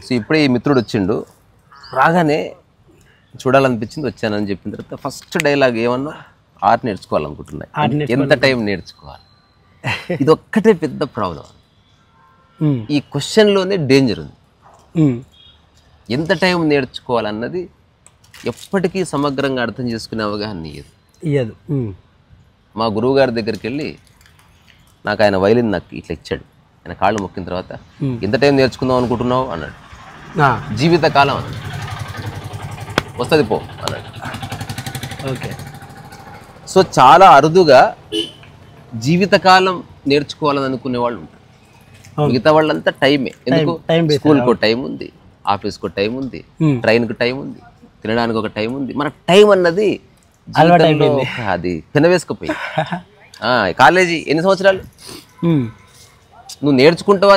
So ఇప్పుడే ఈ మిత్రుడు వచ్చిండు, రాగానే చూడాలనిపించింది, వచ్చానని చెప్పిన తర్వాత ఫస్ట్ డైలాగ్ ఏమన్నా ఆర్ట్ నేర్చుకోవాలనుకుంటున్నాయి. ఎంత టైం నేర్చుకోవాలి, ఇది ఒక్కటే పెద్ద ప్రాబ్లం. ఈ క్వశ్చన్లోనే డేంజర్ ఉంది. ఎంత టైం నేర్చుకోవాలన్నది ఎప్పటికీ సమగ్రంగా అర్థం చేసుకునే అవగాహన ఇయ్యదు. మా గురువు గారి దగ్గరికి వెళ్ళి నాకు ఆయన వైలిన్ నాకు ఇట్లా ఇచ్చాడు. ఆయన కాళ్ళు మొక్కిన తర్వాత ఎంత టైం నేర్చుకుందాం అనుకుంటున్నావు అన్నాడు. జీవితకాలం అన్నాడు. వస్తుంది పో అన్నాడు. ఓకే. సో చాలా అరుదుగా జీవితకాలం నేర్చుకోవాలని అనుకునే వాళ్ళు ఉంటారు. మిగతా వాళ్ళంతా టైమే. ఎందుకు? స్కూల్కో టైం ఉంది, ఆఫీస్కో టైం ఉంది, ట్రైన్కి టైం ఉంది, తినడానికి ఒక టైం ఉంది. మన టైం అన్నది అది తినవేసుకుపోయి. కాలేజీ ఎన్ని సంవత్సరాలు నువ్వు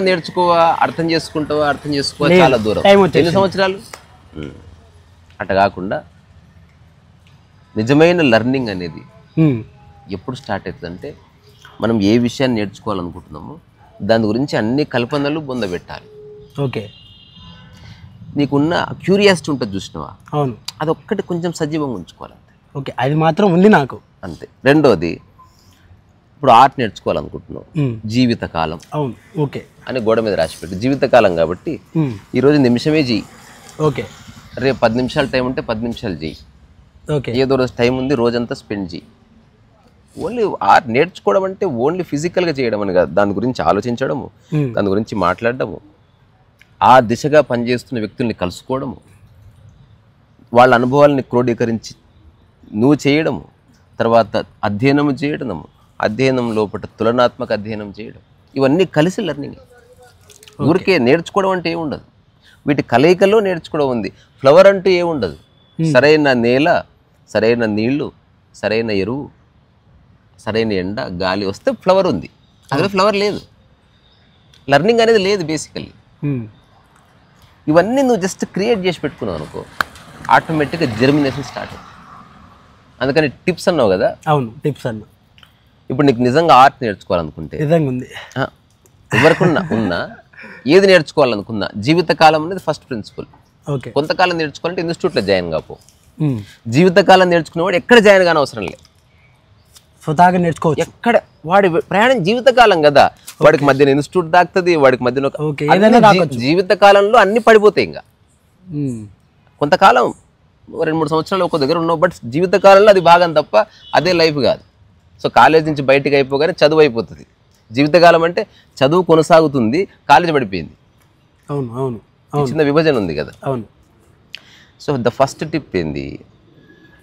నేర్చుకోవా, అర్థం చేసుకోవా చాలా దూరం. ఎన్ని సంవత్సరాలు? అట్లా కాకుండా నిజమైన లెర్నింగ్ అనేది ఎప్పుడు స్టార్ట్ అవుతుందంటే మనం ఏ విషయాన్ని నేర్చుకోవాలనుకుంటున్నామో దాని గురించి అన్ని కల్పనలు పొందబెట్టాలి. ఓకే. నీకున్న క్యూరియాసిటీ ఉంటుంది చూసినావా? అవును. అదొక్కటి కొంచెం సజీవంగా ఉంచుకోవాలి. ఓకే, అది మాత్రం ఉంది నాకు. అంతే. రెండోది, ఇప్పుడు ఆర్ట్ నేర్చుకోవాలనుకుంటున్నావు, జీవితకాలం. అవును. ఓకే అని గోడ మీద రాసిపెట్టు. జీవితకాలం కాబట్టి ఈరోజు నిమిషమే చెయ్యి. ఓకే. రేపు 10 నిమిషాలు టైం ఉంటే 10 నిమిషాలు చెయ్యి. ఓకే. ఏదో రోజు టైం ఉంది, రోజంతా స్పెండ్ చెయ్యి. ఓన్లీ ఆర్ట్ నేర్చుకోవడం అంటే ఓన్లీ ఫిజికల్గా చేయడం అని కాదు. దాని గురించి ఆలోచించడము, దాని గురించి మాట్లాడడము, ఆ దిశగా పనిచేస్తున్న వ్యక్తుల్ని కలుసుకోవడము, వాళ్ళ అనుభవాలని క్రోడీకరించి నువ్వు చేయడము, తర్వాత అధ్యయనము చేయడము, అధ్యయనం లోపల తులనాత్మక అధ్యయనం చేయడం, ఇవన్నీ కలిసి లెర్నింగ్. ఊరికే నేర్చుకోవడం అంటే ఏముండదు. వీటి కలయికలో నేర్చుకోవడం ఉంది. ఫ్లవర్ అంటూ ఏముండదు. సరైన నేల, సరైన నీళ్లు, సరైన ఎరువు, సరైన ఎండ, గాలి వస్తే ఫ్లవర్ ఉంది. అదే ఫ్లవర్ లేదు. లెర్నింగ్ అనేది లేదు బేసికల్లీ. ఇవన్నీ నువ్వు జస్ట్ క్రియేట్ చేసి పెట్టుకున్నావు అనుకో, ఆటోమేటిక్గా జర్మినేషన్ స్టార్ట్ అవుతుంది. అందుకని టిప్స్ అన్నావు కదా. అవును, టిప్స్ అన్నా. ఇప్పుడు నీకు నిజంగా ఆర్ట్ నేర్చుకోవాలనుకుంటే, నిజంగా ఉంది, ఎవరికున్నా ఏది నేర్చుకోవాలనుకున్నా జీవితకాలం అనేది ఫస్ట్ ప్రిన్సిపల్. ఓకే. కొంతకాలం నేర్చుకోవాలంటే ఇన్స్టిట్యూట్లో జాయిన్ కాపో. జీవితకాలం నేర్చుకునేవాడు ఎక్కడ జాయిన్ కాని అవసరం లేదు, స్వతహాగా నేర్చుకోవచ్చు. ఎక్కడ వాడి ప్రయాణం జీవితకాలం కదా. వాడికి మధ్యన ఇన్స్టిట్యూట్ దాక్తుంది, వాడికి మధ్యన జీవితకాలంలో అన్ని పడిపోతాయి. ఇంకా కొంతకాలం 2-3 సంవత్సరాలు ఒక దగ్గర ఉన్నావు, బట్ జీవితకాలంలో అది భాగం తప్ప అదే లైఫ్ కాదు. సో కాలేజ్ నుంచి బయటకు అయిపోగానే చదువు అయిపోతుంది. జీవితకాలం అంటే చదువు కొనసాగుతుంది, కాలేజ్ పడిపోయింది. అవును అవును, చిన్న విభజన ఉంది కదా. అవును. సో ద ఫస్ట్ టిప్ ఏంది,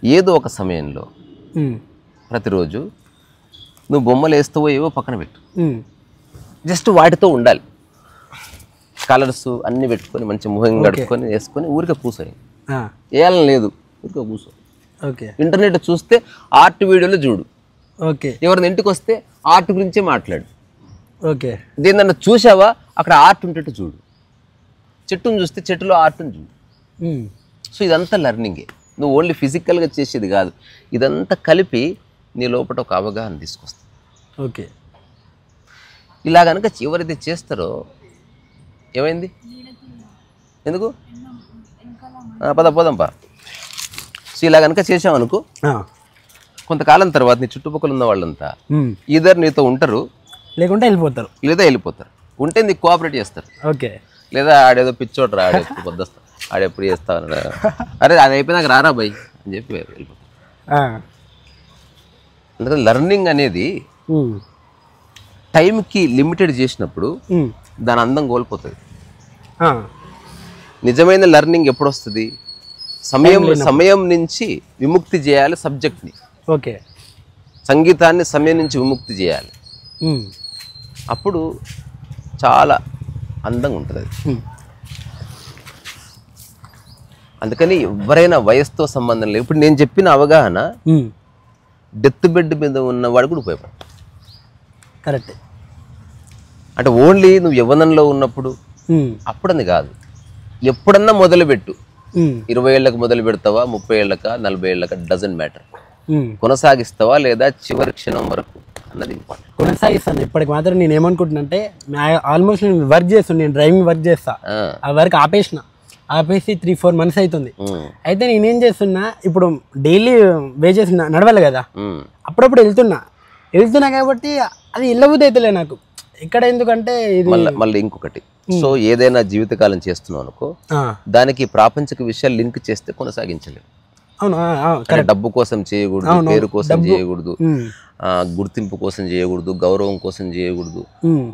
ఏదో ఒక సమయంలో ప్రతిరోజు నువ్వు బొమ్మలు వేస్తావో ఏవో పక్కన పెట్టు. జస్ట్ వాటితో ఉండాలి. కలర్స్ అన్నీ పెట్టుకొని మంచి ముఖం కడుక్కొని వేసుకొని ఊరికే కూర్చొని వేయాలని లేదు, ఊరికే కూర్చో. ఓకే. ఇంటర్నెట్ చూస్తే ఆర్ట్ వీడియోలు చూడు. ఓకే. ఎవరిని ఇంటికి వస్తే ఆర్ట్ గురించే మాట్లాడు. ఓకే. దేన్నన్నా చూసావా, అక్కడ ఆర్ట్ ఉంటట్టు చూడు. చెట్టును చూస్తే చెట్టులో ఆర్ట్ని చూడు. సో ఇదంతా లెర్నింగే. నువ్వు ఓన్లీ ఫిజికల్గా చేసేది కాదు, ఇదంతా కలిపి నీ లోపల ఒక అవగాహన తీసుకొస్తుంది. ఓకే. ఇలా కనుక ఎవరైతే చేస్తారో ఏమైంది, ఎందుకు పోదాంపా. సో ఇలా కనుక చేసామనుకో, కొంతకాలం తర్వాత నీ చుట్టుపక్కల ఉన్న వాళ్ళంతా ఈధర్ నీతో ఉంటారు, లేకుంటే వెళ్ళిపోతారు. ఉంటే నీకు కోఆపరేట్ చేస్తారు. ఓకే. లేదా ఆడేదో పిచ్చోడు ఆడేప్పుడు పొద్దుస్తా, ఆడెప్పుడు చేస్తావు, అరే అది అయిపోయినాక రారా బై అని చెప్పి వెళ్ళిపోతారు. అందుకని లెర్నింగ్ అనేది టైంకి లిమిటెడ్ చేసినప్పుడు దాని అందం కోల్పోతుంది. నిజమైన లెర్నింగ్ ఎప్పుడు వస్తుంది, సమయం నుంచి విముక్తి చేయాలి సబ్జెక్ట్ని. ఓకే. సంగీతాన్ని సమయం నుంచి విముక్తి చేయాలి. అప్పుడు చాలా అందంగా ఉంటుంది అది. అందుకని ఎవరైనా వయసుతో సంబంధం లేదు. ఇప్పుడు నేను చెప్పిన అవగాహన డెత్ బెడ్ మీద ఉన్నవాడు కూడా ఉపయోగపడతాడు. కరెక్ట్. అంటే ఓన్లీ నువ్వు యవ్వనంలో ఉన్నప్పుడు అప్పుడని కాదు, ఎప్పుడన్నా మొదలుపెట్టు. 20 ఏళ్ళకు మొదలు పెడతావా, 30 ఏళ్ళక, 40 ఏళ్ళక, డజంట్ మ్యాటర్. కొనసాగిస్తావా లేదా చివరి క్షణం వరకు అన్నది ఇంపార్టెంట్. కొనసాగిస్తాను ఇప్పటికి మాత్రం. నేను ఏమనుకుంటున్నా అంటే ఆల్మోస్ట్ నేను వర్క్ చేస్తాను, నేను డ్రైవింగ్ వర్క్ చేస్తా. ఆ వర్క్ ఆపేసి 3-4 months అవుతుంది. అయితే నేనేం చేస్తున్నా, ఇప్పుడు డైలీ వేజెస్ నడవాలి కదా, అప్పుడప్పుడు వెళ్తున్నా కాబట్టి అది వెళ్ళబుద్ధి అవుతలే నాకు ఇక్కడ. ఎందుకంటే ఇది మళ్ళీ ఇంకొకటి, సో ఏదైనా జీవితకాలం చేస్తున్నావు అనుకో, దానికి ప్రాపంచిక విషయాలు లింక్ చేస్తే కొనసాగించలేము. అవును, డబ్బు కోసం చేయకూడదు, పేరు కోసం చేయకూడదు, గుర్తింపు కోసం చేయకూడదు, గౌరవం కోసం చేయకూడదు,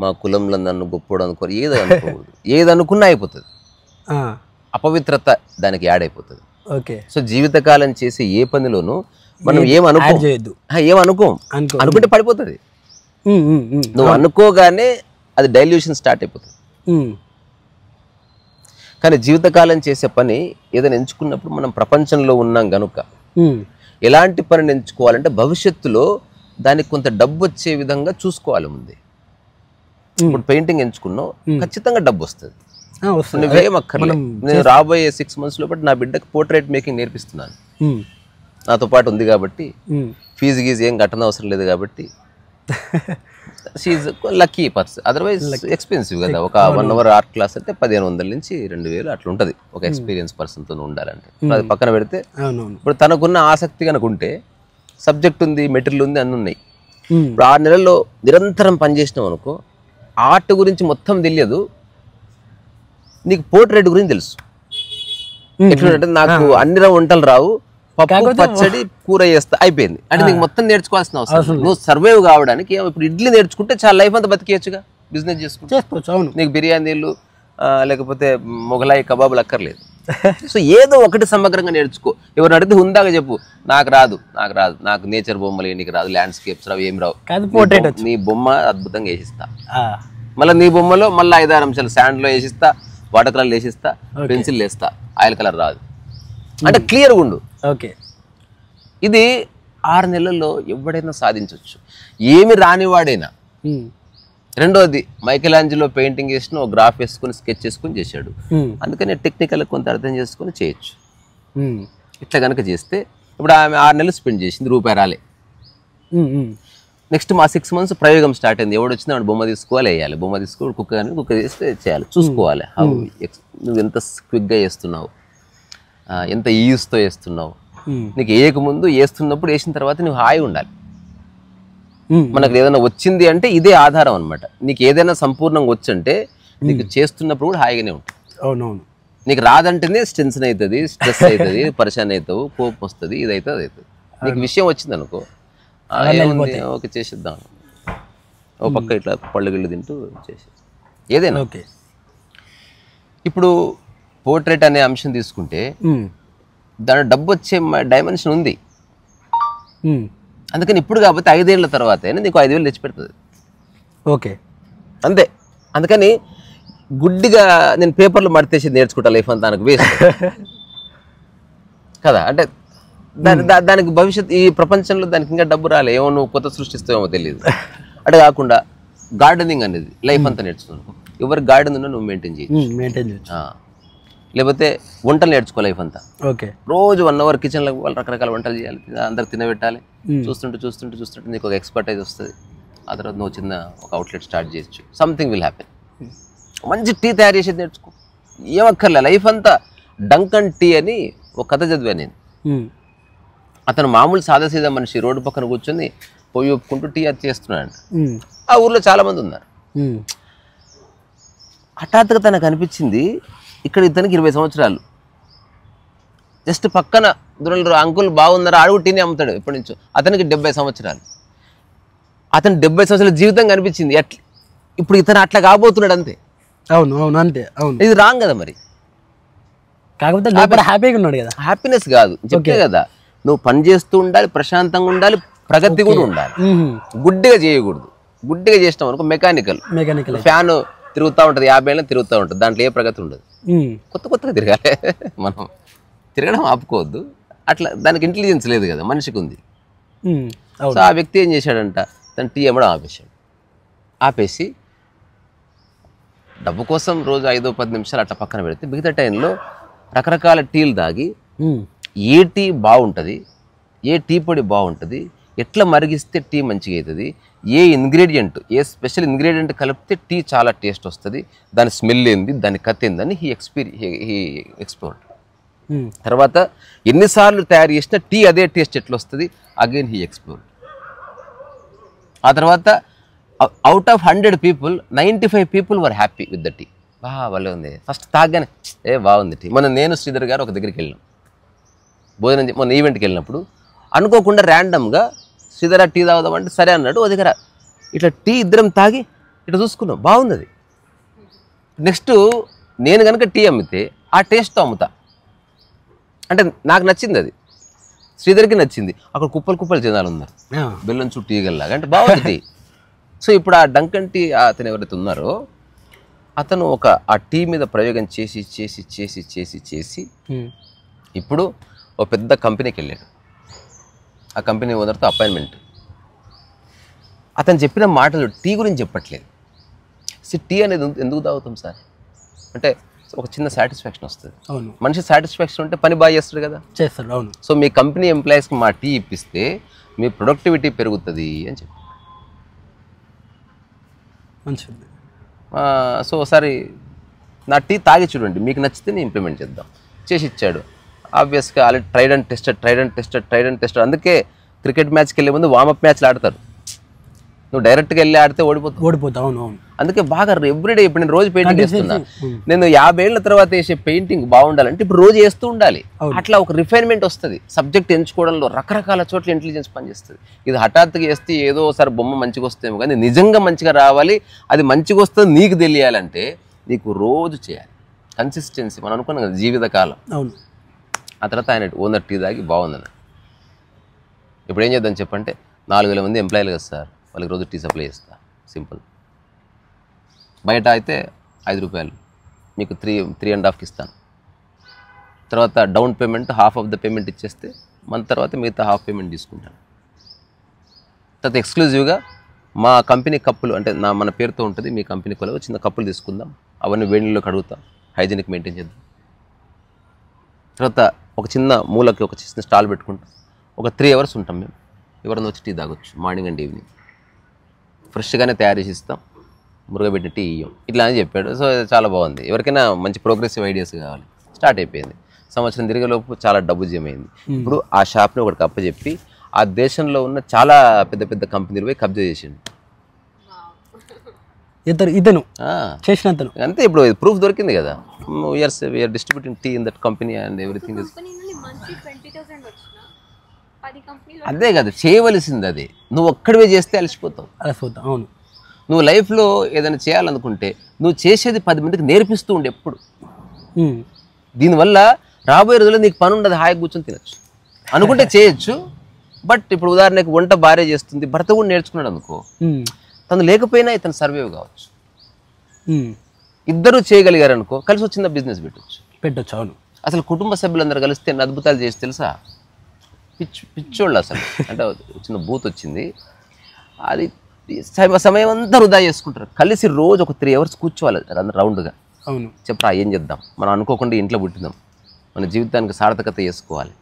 మా కులంలో నన్ను గొప్పడు అనుకోరు, ఏదో అనుకోకూడదు. ఏది అనుకున్నా అయిపోతుంది, అపవిత్రత దానికి యాడ్ అయిపోతుంది. ఓకే. సో జీవితకాలం చేసే ఏ పనిలోనూ మనం అనుకుంటే పడిపోతుంది. నువ్వు అనుకోగానే అది డైల్యూషన్ స్టార్ట్ అయిపోతుంది. కానీ జీవితకాలం చేసే పని ఏదైనా ఎంచుకున్నప్పుడు మనం ప్రపంచంలో ఉన్నాం గనుక ఎలాంటి పనిని ఎంచుకోవాలంటే భవిష్యత్తులో దానికి కొంత డబ్బు వచ్చే విధంగా చూసుకోవాలి ముందే. ఇప్పుడు పెయింటింగ్ ఎంచుకున్నావు, ఖచ్చితంగా డబ్బు వస్తుంది, నువ్వేం అక్కర్లేదు. నేను రాబోయే 6 months లోపల నా బిడ్డకి పోర్ట్రేట్ మేకింగ్ నేర్పిస్తున్నాను. నాతో పాటు ఉంది కాబట్టి ఫీజు గీజు ఏం కట్టన అవసరం లేదు కాబట్టి she is lucky person. Otherwise expensive కదా. ఒక 1 hour ఆర్ట్ క్లాస్ అంటే 1500 నుంచి 2000 అట్లా ఉంటుంది ఒక ఎక్స్పీరియన్స్ పర్సన్తో ఉండాలంటే. అది పక్కన పెడితే ఇప్పుడు తనకున్న ఆసక్తి కనుక ఉంటే, సబ్జెక్ట్ ఉంది, మెటీరియల్ ఉంది, అన్నీ ఉన్నాయి. ఇప్పుడు 6 నెలల్లో నిరంతరం పనిచేసినావు అనుకో, ఆర్ట్ గురించి మొత్తం తెలియదు, నీకు పోర్ట్రేట్ గురించి తెలుసు. ఎట్లంటే నాకు అన్ని వంటలు రావు, పప్పు పచ్చడి కూర చేస్తా, అయిపోయింది. అంటే నీకు మొత్తం నేర్చుకోవాల్సిన అవసరం. నువ్వు సర్వైవ్ కావడానికి ఇప్పుడు ఇడ్లీ నేర్చుకుంటే చాలా లైఫ్ అంతా బతికేయచ్చుగా, బిజినెస్ చేసుకోవచ్చు. నీకు బిర్యానీలు లేకపోతే మొగలాయి కబాబులు అక్కర్లేదు. సో ఏదో ఒకటి సమగ్రంగా నేర్చుకో. ఎవరు అడిగితే హుందాగా చెప్పు, నాకు రాదు, నాకు నేచర్ బొమ్మలు నీకు రాదు, ల్యాండ్స్కేప్స్ రావు, ఏం రావు. నీ బొమ్మ అద్భుతంగా వేసిస్తా, మళ్ళీ నీ బొమ్మలో మళ్ళీ 5-6 అంశాలు శాండ్లో వేసిస్తా, వాటర్ కలర్ వేసిస్తా, పెన్సిల్ వేస్తా, ఆయిల్ కలర్ రాదు అంటే క్లియర్గా ఉండు. ఓకే. ఇది 6 నెలల్లో ఎవడైనా సాధించవచ్చు, ఏమి రానివాడైనా. రెండోది, మైకేల్ ఆంజెలో పెయింటింగ్ చేసిన ఒక గ్రాఫ్ వేసుకుని స్కెచ్ చేసుకుని చేశాడు, అందుకని టెక్నికల్ కొంత అర్థం చేసుకుని చేయొచ్చు. ఇట్లా కనుక చేస్తే ఇప్పుడు ఆమె 6 నెలలు స్పెండ్ చేసింది, రూపాయి రాలే. నెక్స్ట్ మా 6 months ప్రయోగం స్టార్ట్ అయింది. ఎవడు వచ్చినా వాడు బొమ్మ తీసుకోవాలి, వేయాలి, బొమ్మ తీసుకోవాలి, కుక్క చేస్తే చేయాలి, చూసుకోవాలి. నువ్వు ఎంత క్విక్గా చేస్తున్నావు, ఎంత ఈజ్తో వేస్తున్నావు. నీకు వేయకముందు వేస్తున్నప్పుడు, వేసిన తర్వాత నువ్వు హాయి ఉండాలి. మనకు ఏదైనా వచ్చింది అంటే ఇదే ఆధారం అనమాట. నీకు ఏదైనా సంపూర్ణంగా వచ్చంటే నీకు చేస్తున్నప్పుడు కూడా హాయిగానే ఉంటుంది. అవునవును. నీకు రాదంటేనే టెన్షన్ అవుతుంది, స్ట్రెస్ అవుతుంది, పరిశాన్ అవుతావు, కోపం వస్తుంది, ఇది అవుతుంది, అది అవుతుంది. నీకు విషయం వచ్చింది అనుకో, ఓకే చేసేద్దాం, ఓ పక్క ఇట్లా పళ్ళు గిళ్ళు తింటూ చేసేది ఏదైనా. ఓకే. ఇప్పుడు పోర్ట్రేట్ అనే అంశం తీసుకుంటే దాని డబ్బు వచ్చే డైమెన్షన్ ఉంది. అందుకని ఇప్పుడు కాబట్టి 5 ఏళ్ల తర్వాత నీకు 5,000 తెచ్చిపెడుతుంది. ఓకే, అంతే. అందుకని గుడ్డిగా నేను పేపర్లు మడితేసి నేర్చుకుంటా లైఫ్ అంతా, నాకు వేస్ట్ కదా. అంటే దానికి భవిష్యత్, ఈ ప్రపంచంలో దానికి ఇంకా డబ్బు రాలే, ఏమో నువ్వు కొత్త సృష్టిస్తావేమో తెలియదు. అటు కాకుండా గార్డెనింగ్ అనేది లైఫ్ అంతా నేర్చుకున్నావు. ఎవరి గార్డెన్ ఉన్నా నువ్వు మెయింటైన్ చేయొచ్చు. లేకపోతే వంటలు నేర్చుకో లైఫ్ అంతా. ఓకే. రోజు 1 hour కిచెన్లో వాళ్ళు రకరకాల వంటలు చేయాలి, అందరికి తినబెట్టాలి. చూస్తుంటే నీకు ఒక ఎక్స్పర్టైజ్ వస్తుంది. ఆ తర్వాత నువ్వు చిన్న ఒక అవుట్లెట్ స్టార్ట్ చేయొచ్చు. Something will happen. మంచి టీ తయారు చేసేది నేర్చుకో, ఏమక్కర్లే. లైఫ్ అంతా డంకన్ టీ అని ఒక కథ చదివా నేను. అతను మామూలు సాదాసీదా మనిషి, రోడ్డు పక్కన కూర్చొని పొయ్యి ఒప్పుకుంటూ టీ అది చేస్తున్నాడు. ఆ ఊర్లో చాలా మంది ఉన్నారు. హఠాత్తుగా తనకు అనిపించింది, ఇక్కడ ఇతనికి 20 సంవత్సరాలు, జస్ట్ పక్కన దూరంలో అంకుల్ బాగున్నారా, అడుగు టీని అమ్ముతాడు ఎప్పటి నుంచో. అతనికి 70 సంవత్సరాలు. అతను 70 సంవత్సరాల జీవితం కనిపించింది. ఇప్పుడు ఇతను అట్లా కాబోతున్నాడు అంతే. అవును అవును అంతే. అవును, ఇది రాంగ్ కదా మరి. కాకపోతే హ్యాపీగా ఉన్నాడు కదా. హ్యాపీనెస్ కాదు, చెప్తే కదా, నువ్వు పని చేస్తూ ఉండాలి, ప్రశాంతంగా ఉండాలి, ప్రగతి కూడా ఉండాలి. గుడ్డిగా చేయకూడదు. గుడ్డిగా చేసినాం అనుకో, మెకానికల్ ఫ్యాన్ తిరుగుతూ ఉంటుంది, 50 ఏళ్ళ తిరుగుతూ ఉంటుంది, దాంట్లో ఏ ప్రగతి ఉండదు. కొత్తగా తిరగాలి. మనం తిరగడం ఆపుకోవద్దు. అట్లా దానికి ఇంటెలిజెన్స్ లేదు కదా, మనిషికి ఉంది. సో ఆ వ్యక్తి ఏం చేశాడంట, తను టీ అమ్మడం ఆపేసి డబ్బు కోసం రోజు 5-10 నిమిషాలు అట్లా పక్కన పెడితే, మిగతా టైంలో రకరకాల టీలు తాగి ఏ టీ బాగుంటుంది, ఏ టీ పొడి బాగుంటుంది, ఎట్లా మరిగిస్తే టీ మంచిగా అవుతుంది, ఏ ఇంగ్రీడియంట్, ఏ స్పెషల్ ఇంగ్రీడియంట్ కలిపితే టీ చాలా టేస్ట్ వస్తుంది, దాని స్మెల్ ఏంది, దాని కథ ఏందని హీ ఎక్స్ప్లోర్డ్. తర్వాత ఎన్నిసార్లు తయారు చేసినా టీ అదే టేస్ట్ ఎట్లా వస్తుంది, అగైన్ హీ ఎక్స్ప్లోర్డ్. ఆ తర్వాత out of 100 people 95 people were happy with the tea. భలే ఉంది, ఫస్ట్ తాగానే బాగుంది టీ. నేను శ్రీధర్ గారు ఒక దగ్గరికి వెళ్ళాం భోజనం, మొన్న ఈవెంట్కి వెళ్ళినప్పుడు అనుకోకుండా ర్యాండమ్గా శ్రీధర్ టీ తాగుదామంటే సరే అన్నాడు. ఓ దగ్గర ఇట్లా టీ ఇద్దరం తాగి ఇట్లా చూసుకున్నాం, బాగుంది అది. నెక్స్ట్ నేను కనుక టీ అమ్మితే ఆ టేస్ట్తో అమ్ముతా, అంటే నాకు నచ్చింది అది, శ్రీధర్కి నచ్చింది. అక్కడ కుప్పలు జనాలు ఉన్నారు బెల్లం చుట్టూ టీగల్లాగా, అంటే బాగుంది టీ. సో ఇప్పుడు ఆ డంకన్ టీ అతను ఎవరైతే ఉన్నారో అతను ఆ టీ మీద ప్రయోగం చేసి ఇప్పుడు ఒక పెద్ద కంపెనీకి వెళ్ళాడు. ఆ కంపెనీ ఓనర్తో అపాయింట్మెంట్. అతను చెప్పిన మాటలు టీ గురించి చెప్పట్లేదు. టీ అనేది ఎందుకు తాగుతాం సార్ అంటే ఒక చిన్న సాటిస్ఫాక్షన్ వస్తుంది. మనిషి సాటిస్ఫాక్షన్ ఉంటే పని బాగా చేస్తాడు కదా, చేస్తాడు. అవును. సో మీ కంపెనీ ఎంప్లాయీస్కి మా టీ ఇప్పిస్తే మీ ప్రొడక్టివిటీ పెరుగుతుంది అని చెప్పి మంచిది. సో ఒకసారి నా టీ తాగి చూడండి, మీకు నచ్చితే నేను ఇంప్లిమెంట్ చేద్దాం చేసి ఇచ్చాడు. ఆబ్వియస్గా ఆల్రెడీ ట్రైడ్ అండ్ టెస్టెడ్. అందుకే క్రికెట్ మ్యాచ్కి వెళ్ళే ముందు వార్మప్ మ్యాచ్లు ఆడతారు. నువ్వు డైరెక్ట్గా వెళ్ళి ఆడితే ఓడిపోతావు. అవును. అందుకే బాగా ఎవ్రీడే, ఇప్పుడు నేను రోజు పెయింటింగ్ చేస్తున్నా, నేను 50 ఏళ్ల తర్వాత వేసే పెయింటింగ్ బాగుండాలంటే ఇప్పుడు రోజు వేస్తూ ఉండాలి. అట్లా ఒక రిఫైన్మెంట్ వస్తుంది. సబ్జెక్ట్ ఎంచుకోవడంలో రకరకాల చోట్ల ఇంటెలిజెన్స్ పనిచేస్తుంది. ఇది హఠాత్తుగా వేస్తే ఏదో ఒకసారి బొమ్మ మంచిగా వస్తేమో కానీ నిజంగా మంచిగా రావాలి, అది మంచిగా వస్తుంది నీకు తెలియాలంటే నీకు రోజు చేయాలి, కన్సిస్టెన్సీ. మనం అనుకున్నాం కదా జీవితకాలం. అవును. ఆ తర్వాత ఆయన ఓనర్ టీ తాగి బాగుందని. ఇప్పుడు ఏం చేద్దాం చెప్పంటే 4,000 మంది ఎంప్లాయీలు కదా సార్, వాళ్ళకి రోజు టీ సప్లై చేస్తా, సింపుల్. బయట అయితే ₹5 మీకు 3.5కి ఇస్తాను. తర్వాత down payment half of the payment ఇచ్చేస్తే మంత్ తర్వాత మిగతా హాఫ్ పేమెంట్ తీసుకుంటాను. తర్వాత ఎక్స్క్లూజివ్గా మా కంపెనీ కప్పులు, అంటే మన పేరుతో ఉంటుంది, మీ కంపెనీ కొలవ చిన్న కప్పులు తీసుకుందాం, అవన్నీ వేడిలో కడుగుతాం, హైజీనిక్ మెయింటైన్ చేద్దాం. తర్వాత ఒక చిన్న మూలకి ఒక చిన్న స్టాల్ పెట్టుకుంటాం, ఒక 3 hours ఉంటాం మేము, ఎవరైనా వచ్చి టీ తాగొచ్చు, మార్నింగ్ అండ్ ఈవినింగ్. ఫ్రెష్గానే తయారు చేసి ఇస్తాం, మురగబెట్టిన టీ ఇయ్యం, ఇట్లా అని చెప్పాడు. సో చాలా బాగుంది. ఎవరికైనా మంచి ప్రోగ్రెసివ్ ఐడియాస్ కావాలి. స్టార్ట్ అయిపోయింది. సంవత్సరం తిరిగేలోపు చాలా డబ్బు జమైంది. ఇప్పుడు ఆ షాప్ని ఒకటి అప్పచెప్పి ఆ దేశంలో ఉన్న చాలా పెద్ద పెద్ద కంపెనీలు పోయి కబ్జా చేసిండు ఇతను చేసిన అతను. అంతే, ఇప్పుడు ప్రూఫ్ దొరికింది కదా. We are distributing tea in that company and everything. అదే కదా చేయవలసింది, అదే నువ్వు ఒక్కడివే చేస్తే అలసిపోతావు. అవును. నువ్వు లైఫ్లో ఏదైనా చేయాలనుకుంటే నువ్వు చేసేది 10 మందికి నేర్పిస్తూ ఉండే ఎప్పుడు. దీనివల్ల రాబోయే రోజుల్లో నీకు పని ఉండదు, హాయిగా కూర్చొని తినచ్చు అనుకుంటే చేయొచ్చు. బట్ ఇప్పుడు ఉదాహరణకు వంట భార్య చేస్తుంది, భర్త కూడా నేర్చుకున్నాడు అనుకో, తను లేకపోయినా ఇతను సర్వైవ్ కావచ్చు. ఇద్దరు చేయగలిగారు అనుకో, కలిసి చిన్న బిజినెస్ పెట్టచ్చు. అవును. అసలు కుటుంబ సభ్యులందరూ కలిస్తే ఎన్ని అద్భుతాలు చేసి తెలుసా, పిచ్చోళ్ళు అసలు. అంటే చిన్న బూత్ వచ్చింది, అది సమయం అంతా వృధా చేసుకుంటారు. కలిసి రోజు ఒక 3 hours కూర్చోవాలి అందరు రౌండ్గా. అవును. చెప్పరా ఏం చేద్దాం, మనం అనుకోకుండా ఇంట్లో పుట్టినాం, మన జీవితానికి సార్థకత చేసుకోవాలి,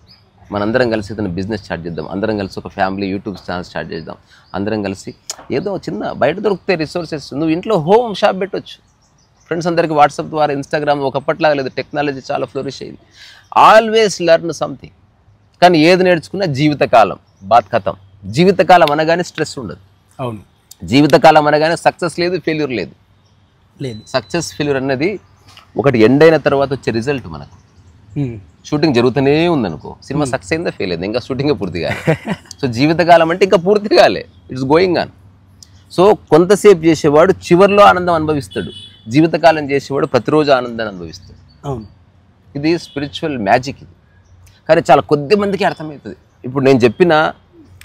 మనందరం కలిసి ఏదైనా బిజినెస్ స్టార్ట్ చేద్దాం, అందరం కలిసి ఒక ఫ్యామిలీ యూట్యూబ్ ఛానల్ స్టార్ట్ చేద్దాం, అందరం కలిసి ఏదో చిన్న బయట దొరికితే రిసోర్సెస్ నువ్వు ఇంట్లో హోమ్ షాప్ పెట్టవచ్చు. ఫ్రెండ్స్ అందరికీ వాట్సాప్ ద్వారా, ఇన్స్టాగ్రామ్ ఒకప్పట్లాగా లేదు, టెక్నాలజీ చాలా ఫ్లోరిష్ అయింది. Always learn something. కానీ ఏది నేర్చుకున్నా జీవితకాలం బాత్ ఖతం. జీవితకాలం అనగానే స్ట్రెస్ ఉండదు. అవును. జీవితకాలం అనగానే సక్సెస్ లేదు, ఫెయిల్యూర్ లేదు. సక్సెస్ ఫెయిల్యూర్ అన్నది ఒకటి ఎండ్ అయిన తర్వాత వచ్చే రిజల్ట్. మనకు షూటింగ్ జరుగుతూనే ఉందనుకో, సినిమా సక్సెస్ అయిందా ఫెయిల్ అయిందా, ఇంకా షూటింగే పూర్తి కాలే. సో జీవితకాలం అంటే ఇంకా పూర్తి కాలే, ఇట్స్ గోయింగ్ ఆన్. సో కొంతసేపు చేసేవాడు చివరిలో ఆనందం అనుభవిస్తాడు, జీవితకాలం చేసేవాడు ప్రతిరోజు ఆనందాన్ని అనుభవిస్తాడు. అవును. ఇది స్పిరిచువల్ మ్యాజిక్ ఇది. కానీ చాలా కొద్ది మందికి అర్థమవుతుంది. ఇప్పుడు నేను చెప్పినా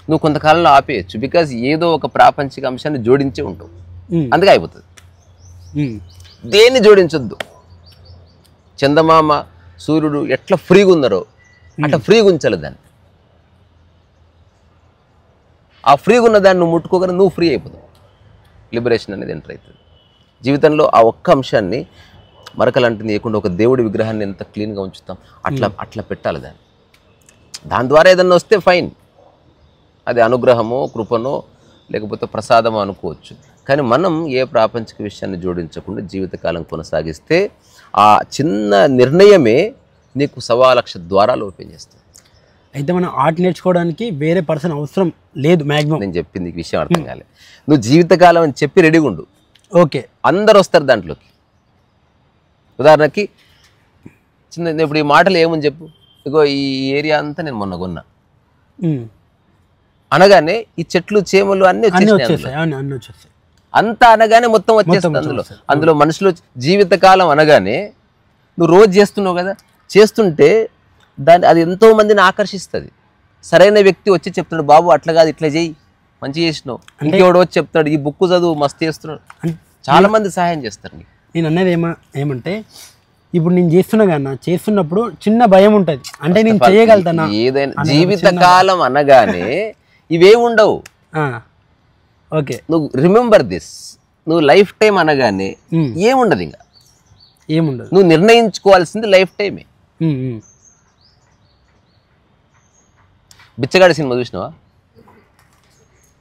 నువ్వు కొంతకాలంలో ఆపేయచ్చు, బికాజ్ ఏదో ఒక ప్రాపంచిక అంశాన్ని జోడించే ఉంటావు, అందుకే అయిపోతుంది. దేన్ని జోడించొద్దు. చందమామ సూర్యుడు ఎట్లా ఫ్రీగా ఉన్నారో అట్లా ఫ్రీగా ఉంచాలి దాన్ని. ఆ ఫ్రీగా ఉన్న దాన్ని నువ్వు ముట్టుకోగానే నువ్వు ఫ్రీ అయిపోతావు. లిబరేషన్ అనేది ఎంటర్ అవుతుంది జీవితంలో. ఆ ఒక్క అంశాన్ని మరకలంటిని లేకుండా ఒక దేవుడి విగ్రహాన్ని ఎంత క్లీన్గా ఉంచుతాం అట్లా పెట్టాలి దాన్ని. దాని ద్వారా ఏదన్నా వస్తే ఫైన్, అది అనుగ్రహమో కృపనో లేకపోతే ప్రసాదమో అనుకోవచ్చు. కానీ మనం ఏ ప్రాపంచిక విషయాన్ని జోడించకుండా జీవితకాలం కొనసాగిస్తే ఆ చిన్న నిర్ణయమే నీకు 1,00,000 ద్వారాలు ఓపెన్ చేస్తుంది. అయితే మనం ఆర్ట్ నేర్చుకోవడానికి వేరే పర్సన్ అవసరం లేదు మ్యాక్సిమం. నేను చెప్పింది ఈ విషయం అర్థం కాలేదు. నువ్వు జీవితకాలం అని చెప్పి రెడీగా ఉండు. ఓకే, అందరు వస్తారు దాంట్లోకి. ఉదాహరణకి చిన్న ఇప్పుడు ఈ మాటలు ఏమని చెప్పు, ఇగో ఈ ఏరియా అంతా నేను మొన్న కొన్నా అనగానే ఈ చెట్లు చేమలు అన్నీ వచ్చేస్తాయి. అంతా అనగానే మొత్తం వచ్చేస్తుంది. అందులో మనుషులు జీవితకాలం అనగానే నువ్వు రోజు చేస్తున్నావు కదా, చేస్తుంటే అది ఎంతో మందిని ఆకర్షిస్తుంది. సరైన వ్యక్తి వచ్చి చెప్తున్నాడు, బాబు అట్లా కాదు ఇట్లా చేయి, మంచి చేసినావు. ఇంకెవడో వచ్చి చెప్తాడు, ఈ బుక్ చదువు మస్తు చేస్తున్నాడు. చాలా మంది సహాయం చేస్తారు. నేను అనేది ఏమంటే ఇప్పుడు నేను చేస్తున్నా కన్నా, చేస్తున్నప్పుడు చిన్న భయం ఉంటుంది, అంటే నేను చేయగలుగుతానా ఏదైనా. జీవితకాలం అనగానే ఇవే ఉండవు. ఓకే, నువ్వు రిమెంబర్ దిస్. నువ్వు లైఫ్ టైం అనగానే ఏముండదు, ఇంకా ఏముండదు. నువ్వు నిర్ణయించుకోవాల్సింది లైఫ్ టైమే. బిచ్చగాడు సినిమా చూసినావా?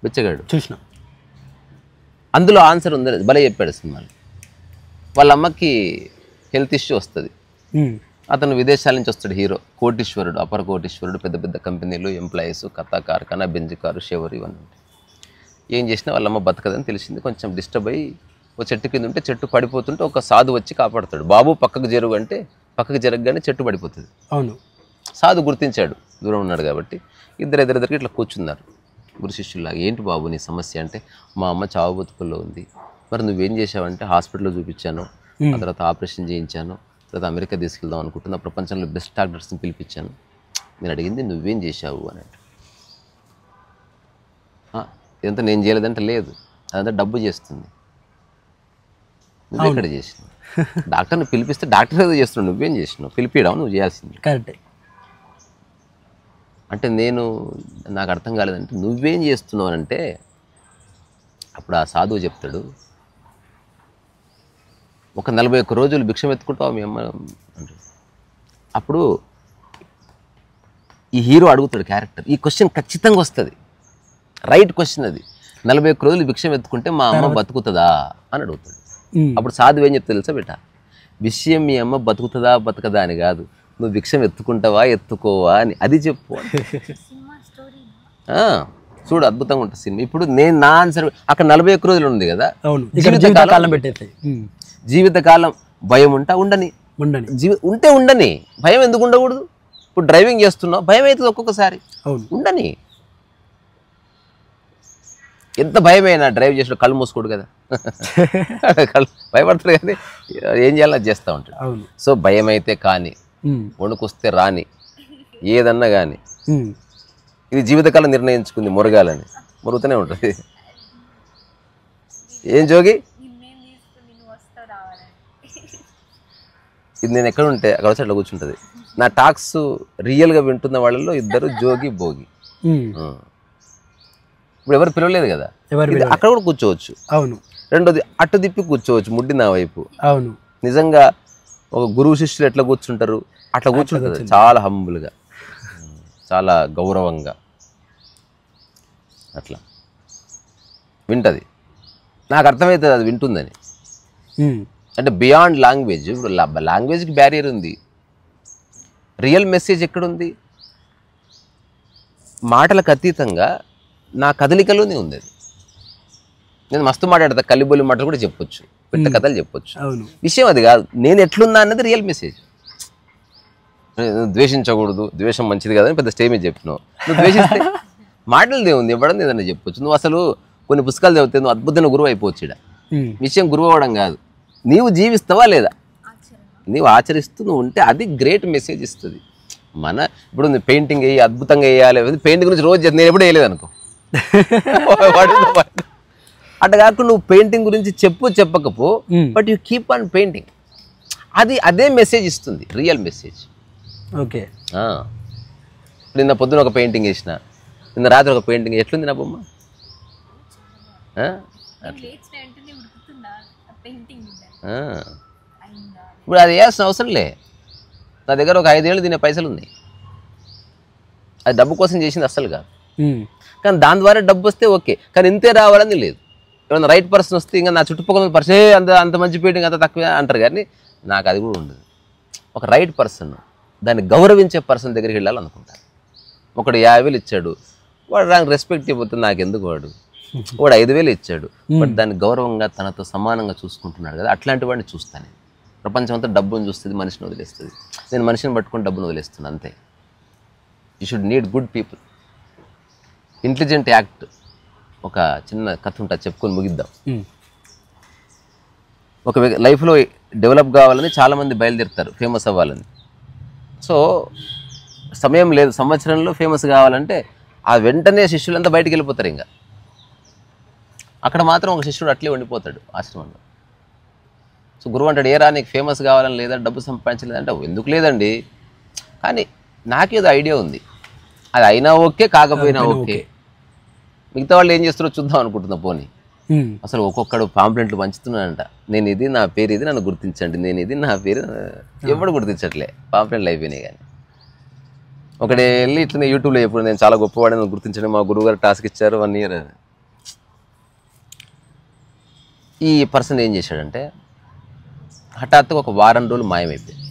బిచ్చగాడు చూసినా. అందులో ఆన్సర్ ఉంది, భలే చెప్పాడు సినిమాలో. వాళ్ళ అమ్మకి హెల్త్ ఇష్యూ వస్తుంది. అతను విదేశాల నుంచి వస్తాడు, హీరో కోటీశ్వరుడు, అపర కోటీశ్వరుడు, పెద్ద పెద్ద కంపెనీలు, ఎంప్లాయీస్, కథా కార్ఖానా, బెంజ్ కారు, షెవర్ ఇవన్నీ ఉంటాయి. ఏం చేసినా వాళ్ళమ్మ బతకదని తెలిసింది. కొంచెం డిస్టర్బ్ అయ్యి ఒక చెట్టు కింద ఉంటే చెట్టు పడిపోతుంటే ఒక సాధు వచ్చి కాపాడుతాడు. బాబు పక్కకు జరుగు అంటే పక్కకు జరగగానే చెట్టు పడిపోతుంది. అవును, సాధు గుర్తించాడు, దూరం ఉన్నాడు కాబట్టి. ఇద్దరికి ఇట్లా కూర్చున్నారు గురు శిష్యుల్లాగా. ఏంటి బాబు నీ సమస్య అంటే, మా అమ్మ చావు బతుకుల్లో ఉంది. మరి నువ్వేం చేసావంటే హాస్పిటల్లో చూపించాను, ఆ తర్వాత ఆపరేషన్ చేయించాను, తర్వాత అమెరికా తీసుకెళ్దాం అనుకుంటున్నా, ప్రపంచంలో బెస్ట్ డాక్టర్స్ని పిలిపించాను. నేను అడిగింది నువ్వేం చేశావు అని అంటే, ఇదంతా నేను చేయలేదంటే లేదు, అదంతా డబ్బు చేస్తుంది. నువ్వెక్కడ చేసినావు? డాక్టర్ని పిలిపిస్తే డాక్టర్ ఏదో చేస్తున్నావు, నువ్వేం చేసినావు? పిలిపియడం నువ్వు చేయాల్సింది. కరెక్ట్. అంటే నాకు అర్థం కాలేదంటే నువ్వేం చేస్తున్నావు అంటే, అప్పుడు ఆ సాధువు చెప్తాడు, ఒక 41 రోజులు భిక్షం ఎత్తుకుంటావు మీ అమ్మ అంటాడు. అప్పుడు ఈ హీరో అడుగుతాడు క్యారెక్టర్, ఈ క్వశ్చన్ ఖచ్చితంగా వస్తుంది, రైట్ క్వశ్చన్ అది. 41 రోజులు భిక్షం ఎత్తుకుంటే మా అమ్మ బతుకుతుందా అని అడుగుతాడు. అప్పుడు సాధువు ఏం చెప్తా తెలుసా బేట, విషయం మీ అమ్మ బతుకుతుందా బతకదా అని కాదు, నువ్వు భిక్షం ఎత్తుకుంటావా ఎత్తుకోవా అని అది చెప్పు. చూడు అద్భుతంగా ఉంటుంది సినిమా. ఇప్పుడు నేను నా ఆన్సర్ అక్కడ 41 రోజులు ఉంది కదా, జీవితకాలం పెట్టేస్తాయి. జీవితకాలం భయం ఉండని ఉంటే ఉండని, భయం ఎందుకు ఉండకూడదు? ఇప్పుడు డ్రైవింగ్ చేస్తున్నావు, భయం అవుతుంది ఒక్కొక్కసారి, ఉండని. ఎంత భయమైనా డ్రైవ్ చేసిన కళ్ళు మూసుకోడు కదా, కళ్ళు భయపడతాడు కానీ ఏం చేయాలో అది చేస్తూ ఉంటాడు. సో భయం అయితే కానీ, వణుకొస్తే రాని, ఏదన్నా కానీ ఇది జీవితకాలం నిర్ణయించుకుంది మురగాలని, మురుగుతూనే ఉంటుంది. ఏం జోగి, ఇది నేను ఎక్కడ ఉంటే అక్కడ వచ్చి అట్లా కూర్చుంటుంది. నా టాక్స్ రియల్గా వింటున్న వాళ్ళలో ఇద్దరు జోగి భోగి. ఇప్పుడు ఎవరు పిలవలేదు కదా, అక్కడ కూడా కూర్చోవచ్చు. అవును. రెండోది అటు తిప్పి కూర్చోవచ్చు, ముడ్డి నా వైపు. అవును. నిజంగా ఒక గురువు శిష్యులు ఎట్లా కూర్చుంటారు అట్లా కూర్చుంటుంది, చాలా హంబుల్గా, చాలా గౌరవంగా అట్లా వింటది. నాకు అర్థమవుతుంది అది వింటుందని. అంటే బియాండ్ లాంగ్వేజ్. ఇప్పుడు లాంగ్వేజ్కి బ్యారియర్ ఉంది, రియల్ మెసేజ్ ఎక్కడుంది? మాటలకు అతీతంగా నా కదలికలోనే ఉంది అది. నేను మస్తు మాట్లాడతా, కలిబొలి మాటలు కూడా చెప్పొచ్చు, పెట్ట కథలు చెప్పొచ్చు. విషయం అది కాదు, నేను ఎట్లున్నా అన్నది రియల్ మెసేజ్. ద్వేషించకూడదు, ద్వేషం మంచిది కాదని పెద్ద స్టేజ్ మీద చెప్పినావు. నువ్వు ద్వేషిస్తే మాటలదే ఉంది, ఇవ్వడం ఏదన్నా చెప్పొచ్చు. నువ్వు అసలు కొన్ని పుస్తకాలు చదివితే నువ్వు అద్భుతమైన గురువు అయిపోవచ్చు. ఇక్కడ విషయం గురువు అవ్వడం కాదు, నీవు జీవిస్తావా లేదా, నీవు ఆచరిస్తూ నువ్వు ఉంటే అది గ్రేట్ మెసేజ్ ఇస్తుంది. ఇప్పుడు నువ్వు పెయింటింగ్ వేయి, అద్భుతంగా వేయాలి, పెయింటింగ్ గురించి రోజు నేను ఎప్పుడు వేయలేదు అనుకో, అట్లా కాకుండా నువ్వు పెయింటింగ్ గురించి చెప్పకపో, but you keep on painting, అదే మెసేజ్ ఇస్తుంది, రియల్ మెసేజ్. ఓకే. నిన్న పొద్దున ఒక పెయింటింగ్ వేసిన, నిన్న రాత్రి ఒక పెయింటింగ్, ఎట్లుంది నా బొమ్మ? ఇప్పుడు అది వేయాల్సిన అవసరం లే, నా దగ్గర ఒక 5 ఏళ్ళు తినే పైసలు ఉన్నాయి. అది డబ్బు కోసం చేసింది అస్సలు కాదు. కానీ దాని ద్వారా డబ్బు వస్తే ఓకే, కానీ ఇంతే రావాలని లేదు. ఏమన్నా రైట్ పర్సన్ వస్తే ఇంకా నా చుట్టుపక్కల పర్సన్ అంత మంచి పెయింటింగ్ అంత తక్కువ అంటారు, కానీ నాకు అది కూడా ఉండదు. ఒక రైట్ పర్సన్, దాన్ని గౌరవించే పర్సన్ దగ్గరికి వెళ్ళాలనుకుంటాను. ఒకడు 50,000 ఇచ్చాడు, వాడు దానికి రెస్పెక్ట్ ఇవ్వబోతుంది, నాకు ఎందుకు వాడు 5,000 ఇచ్చాడు, బట్ దాన్ని గౌరవంగా తనతో సమానంగా చూసుకుంటున్నాడు కదా, అట్లాంటి వాడిని చూస్తాను. ప్రపంచం అంతా డబ్బుని చూస్తుంది, మనిషిని వదిలేస్తుంది. నేను మనిషిని పట్టుకొని డబ్బును వదిలేస్తున్నాను అంతే. You should need good people. Intelligent act. ఒక చిన్న కథ ఉంటుంది, చెప్పుకొని ముగిద్దాం. ఒక లైఫ్లో డెవలప్ కావాలని చాలామంది బయలుదేరుతారు ఫేమస్ అవ్వాలని. సో సమయం లేదు, సంవత్సరంలో ఫేమస్ కావాలంటే ఆ వెంటనే శిష్యులంతా బయటికి వెళ్ళిపోతారు. ఇంకా అక్కడ మాత్రం ఒక శిష్యుడు అట్లే ఉండిపోతాడు ఆశ్రమంలో. సో గురువు అంటాడు, ఏరా నీకు ఫేమస్ కావాలని లేదా, డబ్బు సంపాదించలేదంటే ఎందుకు లేదండి, కానీ నాకేదో ఐడియా ఉంది, అది అయినా ఓకే కాకపోయినా ఓకే, మిగతా వాళ్ళు ఏం చేస్తారో చూద్దాం అనుకుంటున్నా. పోనీ అసలు ఒక్కొక్కడు పాంప్లెంట్లు పంచుతున్నాడంట, నేను ఇది నా పేరు ఇది నన్ను గుర్తించండి, నేను ఇది నా పేరు, ఎప్పుడు గుర్తించట్లే, పాంప్లెంట్లు అయిపోయినాయి. కానీ ఒకడే వెళ్ళి ఇట్లనే యూట్యూబ్లో ఎప్పుడు నేను చాలా గొప్పవాడని గుర్తించండి, మా గురువు గారు టాస్క్ ఇచ్చారు 1 year. ఈ పర్సన్ ఏం చేశాడంటే హఠాత్తుగా ఒక వారం రోజులు మాయమైపోయింది.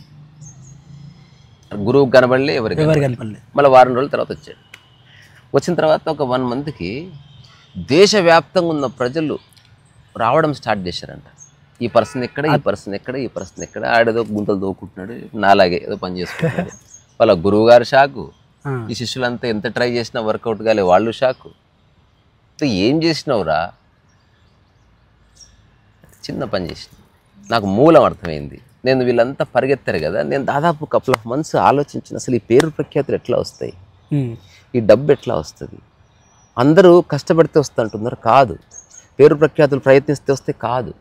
గురువు కనబడలే, ఎవరికి కనపడలే. మళ్ళీ వారం రోజుల తర్వాత వచ్చాడు. వచ్చిన తర్వాత ఒక 1 monthకి దేశవ్యాప్తంగా ఉన్న ప్రజలు రావడం స్టార్ట్ చేశారంట. ఈ పర్సన్ ఎక్కడ, ఈ పర్సన్ ఎక్కడ, ఈ పర్సన్ ఎక్కడ, ఆడేదో గుంతలు దోకుంటున్నాడు, నాలాగే ఏదో పని చేసుకుంటున్నాడు. వాళ్ళ గురువు గారు షాకు, ఈ శిష్యులంతా ఎంత ట్రై చేసినా వర్కౌట్ కాలే, వాళ్ళు షాకు. ఏం చేసినావురా? చిన్న పని చేసిన, నాకు మూలం అర్థమైంది. నేను వీళ్ళంతా పరిగెత్తారు కదా, నేను దాదాపు couple of months ఆలోచించిన, అసలు ఈ పేరు ప్రఖ్యాతులు ఎట్లా వస్తాయి, ఈ డబ్బు ఎట్లా వస్తుంది, అందరూ కష్టపడితే వస్తుంటున్నారు, కాదు. పేరు ప్రఖ్యాతులు ప్రయత్నిస్తే వస్తే కాదు.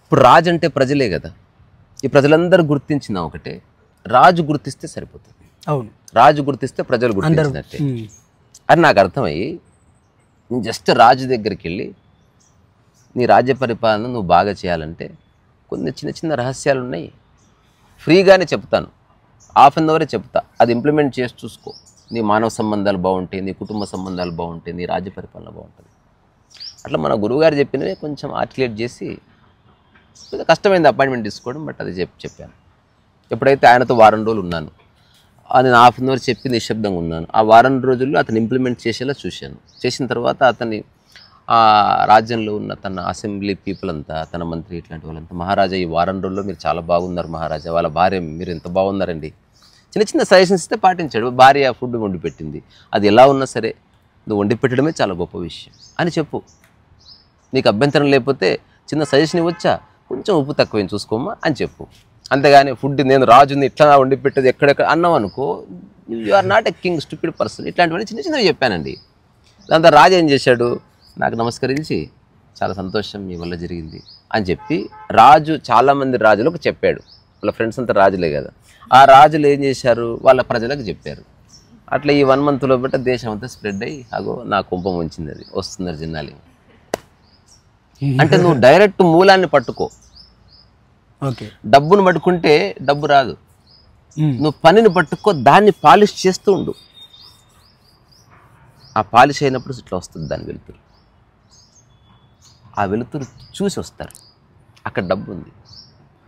ఇప్పుడు రాజు అంటే ప్రజలే కదా, ఈ ప్రజలందరూ గుర్తించిన ఒకటే, రాజు గుర్తిస్తే సరిపోతుంది. అవును, రాజు గుర్తిస్తే ప్రజలు గుర్తించినట్టే అని నాకు అర్థమయ్యి, నేను జస్ట్ రాజు దగ్గరికి వెళ్ళి, నీ రాజ్య పరిపాలన నువ్వు బాగా చేయాలంటే కొన్ని చిన్న చిన్న రహస్యాలు ఉన్నాయి, ఫ్రీగానే చెప్తాను, 1/2 hour చెప్తా, అది ఇంప్లిమెంట్ చేసి చూసుకో. నీ మానవ సంబంధాలు బాగుంటాయి, నీ కుటుంబ సంబంధాలు బాగుంటాయి, నీ రాజ్య పరిపాలన బాగుంటుంది. అట్లా మన గురువుగారు చెప్పినవే కొంచెం ఆర్టికులేట్ చేసి, కష్టమైంది అపాయింట్మెంట్ తీసుకోవడం, బట్ అది చెప్పాను. ఎప్పుడైతే ఆయనతో వారం రోజులు ఉన్నాను, నేను 1/2 hour చెప్పి నిశ్శబ్దంగా ఉన్నాను. ఆ వారం రోజుల్లో అతను ఇంప్లిమెంట్ చేసేలా చూశాను. చేసిన తర్వాత అతన్ని ఆ రాజ్యంలో ఉన్న తన అసెంబ్లీ పీపుల్ అంతా, తన మంత్రి ఇట్లాంటి వాళ్ళంతా, మహారాజా ఈ వారం రోజుల్లో మీరు చాలా బాగున్నారు మహారాజా, వాళ్ళ భార్య మీరు ఎంత బాగున్నారండి, చిన్న చిన్న సజెషన్స్ ఇస్తే పాటించాడు. భార్య ఫుడ్ వండి పెట్టింది, అది ఎలా ఉన్నా సరే నువ్వు వండి పెట్టడమే చాలా గొప్ప విషయం అని చెప్పు, నీకు అభ్యంతరం లేకపోతే చిన్న సజెషన్ ఇవ్వచ్చా, కొంచెం ఉప్పు తక్కువ చూసుకోమ్మా అని చెప్పు. అంతేగాని ఫుడ్ నేను రాజుని ఇట్లా వండి పెట్టేది ఎక్కడెక్కడ అన్నావు అనుకో, you are not a king, stupid person. ఇట్లాంటివన్నీ చిన్న చిన్నవి చెప్పానండి. దాంతో రాజు ఏం చేశాడు, నాకు నమస్కరించి చాలా సంతోషం మీ వల్ల జరిగింది అని చెప్పి, రాజు చాలామంది రాజులకు చెప్పాడు, వాళ్ళ ఫ్రెండ్స్ అంతా రాజులే కదా, ఆ రాజులు ఏం చేశారు, వాళ్ళ ప్రజలకు చెప్పారు. అట్లా ఈ 1 monthలో బట్టి దేశం అంతా స్ప్రెడ్ అయ్యి, అగో నా కుంభం ఉంచింది, అది వస్తున్నారు జనాలు. అంటే నువ్వు డైరెక్ట్ మూలాన్ని పట్టుకో. డబ్బును పట్టుకుంటే డబ్బు రాదు, నువ్వు పనిని పట్టుకో, దాన్ని పాలిష్ చేస్తూ ఉండు. ఆ పాలిష్ అయినప్పుడు ఇట్లా వస్తుంది దాని వెలుతురు, ఆ వెలుతురు చూసి వస్తారు, అక్కడ డబ్బు ఉంది.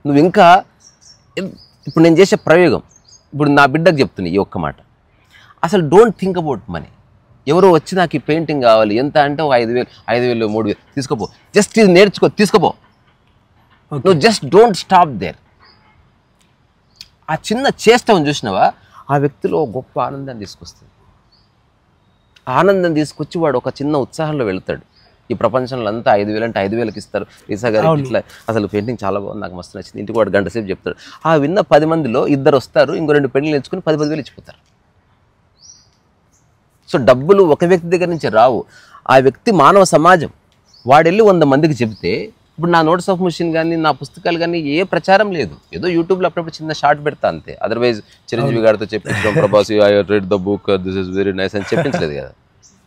నువ్వు ఇంకా ఇప్పుడు నేను చేసే ప్రయోగం, ఇప్పుడు నా బిడ్డకు చెప్తున్నా ఈ ఒక్క మాట, అసలు డోంట్ థింక్ అబౌట్ మనీ. ఎవరో వచ్చి నాకు ఈ పెయింటింగ్ కావాలి, ఎంత అంటే 5,000 5,000 3,000 తీసుకోపో, జస్ట్ ఇది నేర్చుకో, తీసుకోపో. నువ్వు జస్ట్ డోంట్ స్టాప్ దేర్. ఆ చిన్న చేష్టం చూసినావా, ఆ వ్యక్తిలో గొప్ప ఆనందాన్ని తీసుకొస్తుంది. ఆనందం తీసుకొచ్చి వాడు ఒక చిన్న ఉత్సాహంలో వెళ్తాడు. ఈ ప్రపంచంలో అంతా 5,000 అంటే 5,000కి ఇస్తారు, రీసా గారికి ఇట్లా అసలు పెయింటింగ్ చాలా బాగుంది, నాకు మస్తు నచ్చింది, ఇంటికి వాడు 1 గంట సేపు చెప్తాడు. ఆ విన్న 10 మందిలో 2 వస్తారు, ఇంకో 2 పెయింటింగ్లు ఎంచుకొని 10,000 ఇచ్చిపోతారు. సో డబ్బులు ఒక వ్యక్తి దగ్గర నుంచి రావు, ఆ వ్యక్తి మానవ సమాజం. వాడు వెళ్ళి 100 మందికి చెప్తే, ఇప్పుడు నా నోట్స్ ఆఫ్ మిషన్ కానీ నా పుస్తకాలు కానీ ఏ ప్రచారం లేదు, ఏదో యూట్యూబ్లో అప్పుడప్పుడు చిన్న షార్ట్ పెడతా అంతే. అదర్వైజ్ చిరంజీవి గారితో చెప్పించడం, Prabhas I read the book this is very nice అని చెప్పించలేదు కదా,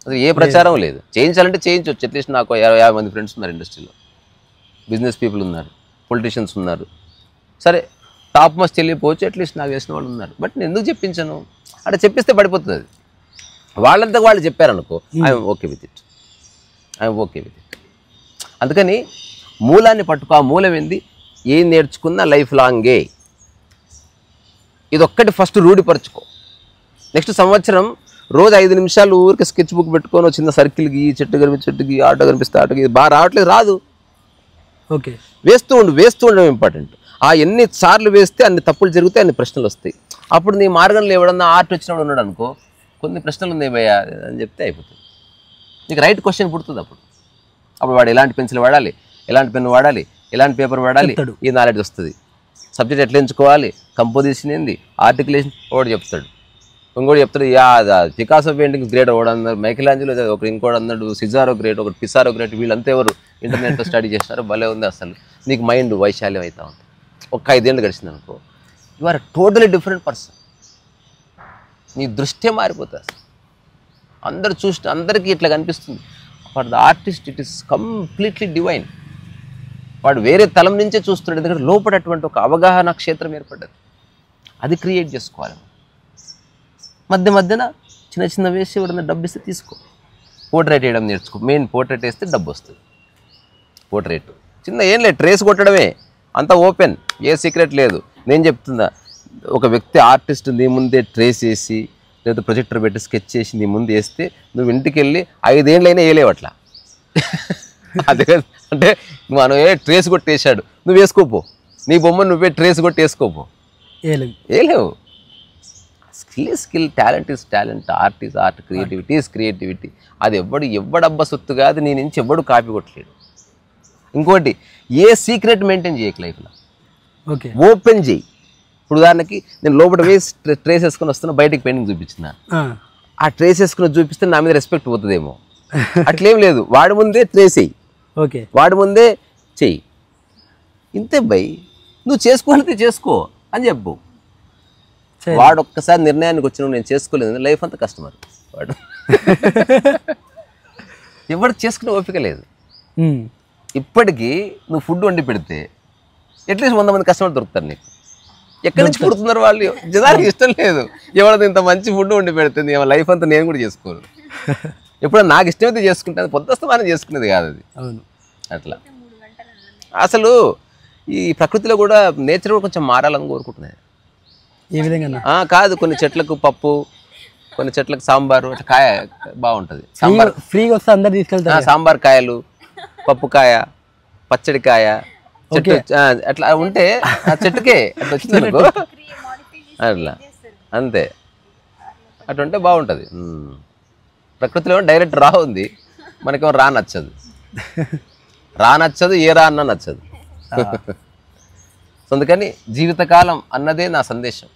అసలు ఏ ప్రచారం లేదు. చేయించాలంటే చేయించవచ్చు, అట్లీస్ట్ నాకు 50 మంది ఫ్రెండ్స్ ఉన్నారు ఇండస్ట్రీలో, బిజినెస్ పీపుల్ ఉన్నారు, పొలిటీషియన్స్ ఉన్నారు, సరే టాప్ మస్ట్ వెళ్ళిపోవచ్చు, అట్లీస్ట్ నాకు వేసిన వాళ్ళు ఉన్నారు. బట్ నేను ఎందుకు చెప్పించాను, అక్కడ చెప్పిస్తే పడిపోతుంది అది. వాళ్ళంతా వాళ్ళు చెప్పారనుకో ఐఎమ్ ఓకే విత్ ఇట్. అందుకని మూలాన్ని పట్టుకో. ఆ మూలం ఏంది? ఏం నేర్చుకున్నా లైఫ్ లాంగే. ఇదొక్కటి ఫస్ట్ రూఢిపరచుకో. నెక్స్ట్ సంవత్సరం రోజు 5 నిమిషాలు ఊరికి స్కెచ్ బుక్ పెట్టుకొని చిన్న సర్కిల్కి, చెట్టు కనిపిస్తే చెట్టుకి, ఆటో కనిపిస్తే ఆటోకి. ఇది బాగా రావట్లేదు, రాదు. ఓకే, వేస్తూ ఉండడం ఇంపార్టెంట్. ఎన్ని సార్లు వేస్తే అన్ని తప్పులు జరుగుతాయి, అన్ని ప్రశ్నలు వస్తాయి. అప్పుడు నీ మార్గంలో ఎవడన్నా ఆర్ట్ వచ్చినప్పుడు ఉన్నాడు అనుకో, కొన్ని ప్రశ్నలు ఉన్నాయి భయ్యా అని చెప్తే అయిపోతుంది. నీకు రైట్ క్వశ్చన్ పుడుతుంది. అప్పుడు వాడు ఎలాంటి పెన్సిల్ వాడాలి, ఎలాంటి పెన్ను వాడాలి, ఎలాంటి పేపర్ వాడాలి, ఈ నాలెడ్జ్ వస్తుంది. సబ్జెక్ట్ ఎట్లా ఎంచుకోవాలి, కంపోజిషన్ ఏంది, ఆర్టికులేషన్ ఒకటి చెప్తాడు. ఇంకోటి చెప్తాడు, పికాసో పెయింటింగ్స్ గ్రేట్ ఒకడు అన్నాడు, మైకిలాంజలో ఒకరు, ఇంకోటి అన్నాడు సిజారో గ్రేట్, ఒకటి పిసారో గ్రేట్. వీళ్ళంతా ఎవరు ఇంటర్నెట్లో స్టడీ చేసినారు. భలే ఉంది. అసలు నీకు మైండ్ వైశాల్యం అవుతా ఉంటుంది. ఒక 5 ఏళ్ళు గడిచింది అనుకో, you are totally different person. నీ దృష్టే మారిపోతుంది. అసలు అందరు చూస్తే అందరికీ ఇట్లా కనిపిస్తుంది. For the artist it is completely divine. వాడు వేరే తలం నుంచే చూస్తున్నాడు. ఎందుకంటే లోపడటువంటి ఒక అవగాహన క్షేత్రం ఏర్పడ్డది. అది క్రియేట్ చేసుకోవాలి. మధ్యన చిన్న వేసి ఎవడన్నా డబ్బు ఇస్తే తీసుకో. పోర్ట్రేట్ వేయడం నేర్చుకో. మెయిన్ పోర్ట్రేట్ వేస్తే డబ్బు వస్తుంది. పోర్ట్రేట్ చిన్న ఏం లేదు, ట్రేస్ కొట్టడమే, అంతా ఓపెన్, ఏ సీక్రెట్ లేదు. నేను చెప్తున్నా, ఒక వ్యక్తి ఆర్టిస్ట్ నీ ముందే ట్రేస్ వేసి లేదా ప్రొజెక్టర్ పెట్టి స్కెచ్ చేసి నీ ముందు వేస్తే నువ్వు ఇంటికి వెళ్ళి 5 ఏళ్ళైనా వేయలేవు అట్లా. అదే అంటే మనం ట్రేస్ కొట్టి వేసాడు, నువ్వు వేసుకోపో. నీ బొమ్మ నువ్వే ట్రేస్ కొట్టి వేసుకోపో, వేయలేవు. Skill, talent is talent, art is art, creativity is creativity. అది ఎవడబ్బా సొత్తు కాదు. నీ నుంచి ఎవడు కాపీ కొట్టలేడు. ఇంకోటి, ఏ సీక్రెట్ మెయింటైన్ చేయకు లైఫ్లో. ఓకే, ఓపెన్ చేయి. ఇప్పుడు ఉదాహరణకి నేను లోపల వేసి ట్రేస్ వేసుకొని వస్తున్నా, బయటకి పెయింటింగ్ చూపించిన, ఆ ట్రేస్ వేసుకుని చూపిస్తే నా మీద రెస్పెక్ట్ పోతుందేమో. అట్లేం లేదు, వాడి ముందే ట్రేస్ వేయి, ఓకే, వాడి ముందే చెయ్యి. ఇంతే బై, నువ్వు చేసుకోవాలంటే చేసుకో అని చెప్పు. వాడు ఒక్కసారి నిర్ణయానికి వచ్చిన నేను చేసుకోలేదు, లైఫ్ అంతా కస్టమర్ వాడు. ఎవరు చేసుకునే ఓపిక లేదు. ఇప్పటికీ నువ్వు ఫుడ్ వండి పెడితే అట్లీస్ట్ 100 మంది కస్టమర్ దొరుకుతారు నీకు. ఎక్కడి నుంచి పుడుతున్నారు వాళ్ళు? జనానికి ఇష్టం లేదు. ఎవరైనా ఇంత మంచి ఫుడ్ వండి పెడుతుంది, లైఫ్ అంతా నేను కూడా చేసుకోను. ఎప్పుడో నాకు ఇష్టమైతే చేసుకుంటాను, పొద్దుస్తమానం చేసుకునేది కాదు అది. అట్లా అసలు ఈ ప్రకృతిలో కూడా నేచర్ కూడా కొంచెం మారాలని కోరుకుంటున్నాయి. ఏ విధంగా? కాదు, కొన్ని చెట్లకు పప్పు, కొన్ని చెట్లకు సాంబారు, అట్లా కాయ బాగుంటుంది. సాంబార్ ఫ్రీగా వస్తే అందరు తీసుకెళ్తారు. సాంబార్ కాయలు, పప్పు కాయ, పచ్చడి కాయ, చెట్టు అట్లా ఉంటే ఆ చెట్టుకే అట్లా వచ్చింది అనుకో, అట్లా అంతే. అట్లా ఉంటే బాగుంటుంది. ప్రకృతిలో డైరెక్ట్ రా ఉంది, మనకేమో రా నచ్చదు, ఏ రా అన్న నచ్చదు. అందుకని జీవితకాలం అన్నదే నా సందేశం.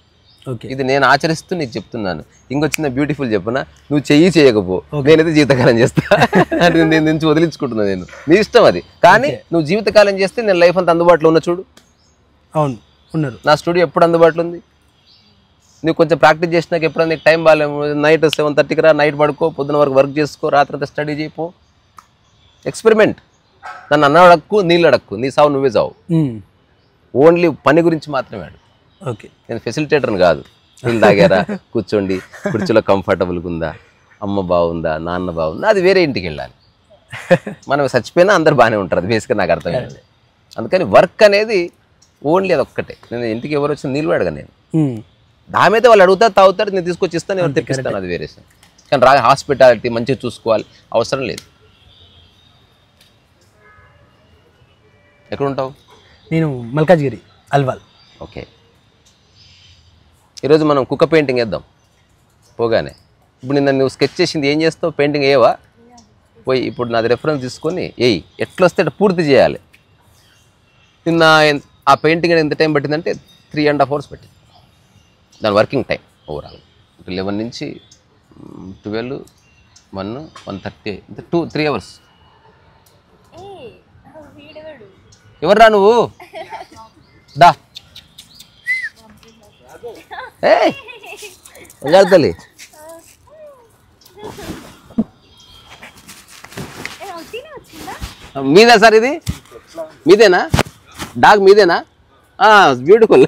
ఇది నేను ఆచరిస్తూ నీకు చెప్తున్నాను. ఇంకొచ్చిన బ్యూటిఫుల్ చెప్పున, నువ్వు చేయకపో, నేనైతే జీవితకాలం చేస్తా అంటే నేను నుంచి వదిలించుకుంటున్నా. నేను నీ ఇష్టం అది, కానీ నువ్వు జీవితకాలం చేస్తే నేను లైఫ్ అంతా అందుబాటులో ఉన్నా. చూడు, అవును ఉన్నారు. నా స్టూడియో ఎప్పుడు అందుబాటులో ఉంది. నువ్వు కొంచెం ప్రాక్టీస్ చేసినాక ఎప్పుడన్నా నీకు టైం బాగాలేము, నైట్ 7:30కి రా, నైట్ పడుకో, పొద్దున వరకు వర్క్ చేసుకో, రాత్రి అంతా స్టడీ చేయపో, ఎక్స్పెరిమెంట్. నన్ను అన్నం అడక్కు, నీళ్ళు అడక్కు, నీ సావు నువ్వే చావు. ఓన్లీ పని గురించి మాత్రమే అడుగు. ఓకే, నేను ఫెసిలిటేటర్ని కాదు. నీళ్ళు తాగారా, కూర్చోండి, కుర్చీలో కంఫర్టబుల్గా ఉందా, అమ్మ బాగుందా, నాన్న బాగుందా, అది వేరే ఇంటికి వెళ్ళాలి. మనం చచ్చిపోయినా అందరు బాగానే ఉంటారు, అది బేసిక్గా నాకు అర్థం కాదు. అందుకని వర్క్ అనేది ఓన్లీ అది ఒక్కటే. నేను ఇంటికి ఎవరు వచ్చినా నీళ్ళు అడగను. నేను దాని మీద వాళ్ళు అడుగుతారు, తాగుతారు, నేను తీసుకొచ్చి ఇస్తాను, ఎవరు తెప్పిస్తాను, అది వేరే. కానీ హాస్పిటాలిటీ మంచిగా చూసుకోవాలి, అవసరం లేదు. ఎక్కడ ఉంటావు? నేను మల్కాజ్గిరి, అల్వాల్. ఓకే, ఈరోజు మనం కుక్క పెయింటింగ్ వేద్దాం పోగానే. ఇప్పుడు నిన్న నువ్వు స్కెచ్ చేసింది ఏం చేస్తావు? పెయింటింగ్ వేయవా? పోయి ఇప్పుడు నాది రెఫరెన్స్ తీసుకొని వేయి, ఎట్లా వస్తే పూర్తి చేయాలి. నిన్న ఆ పెయింటింగ్ ఎంత టైం పట్టిందంటే 3.5 hours పట్టింది. దాని వర్కింగ్ టైం ఓవరాల్ 11 నుంచి 12, 1, 1:30, 3 hours. ఎవర్రా నువ్వు? దా తల్లి, మీదే సార్ ఇది? మీదేనా డాగ్? మీదేనా? బ్యూటిఫుల్.